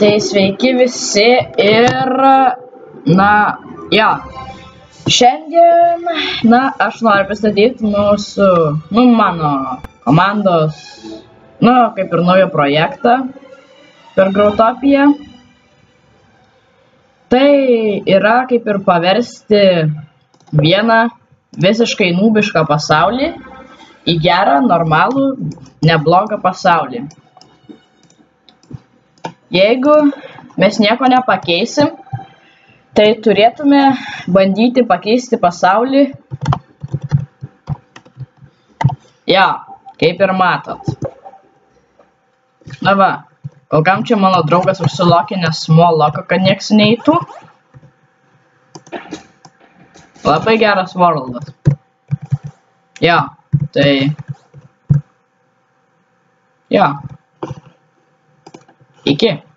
Tai sveiki visi ir, šiandien, aš noriu pristatyti mano komandos, kaip ir naują projektą per Growtopiją. Tai yra kaip ir paversti vieną visiškai nūbišką pasaulį į gerą, normalų, neblogą pasaulį. Jeigu mes nieko nepakeisim, tai turėtume bandyti pakeisti pasaulį. Kaip ir matot. Kol kam čia mano draugas užsilokinęs small loką, kad nieks neįtų. Labai geras worldas. Iki.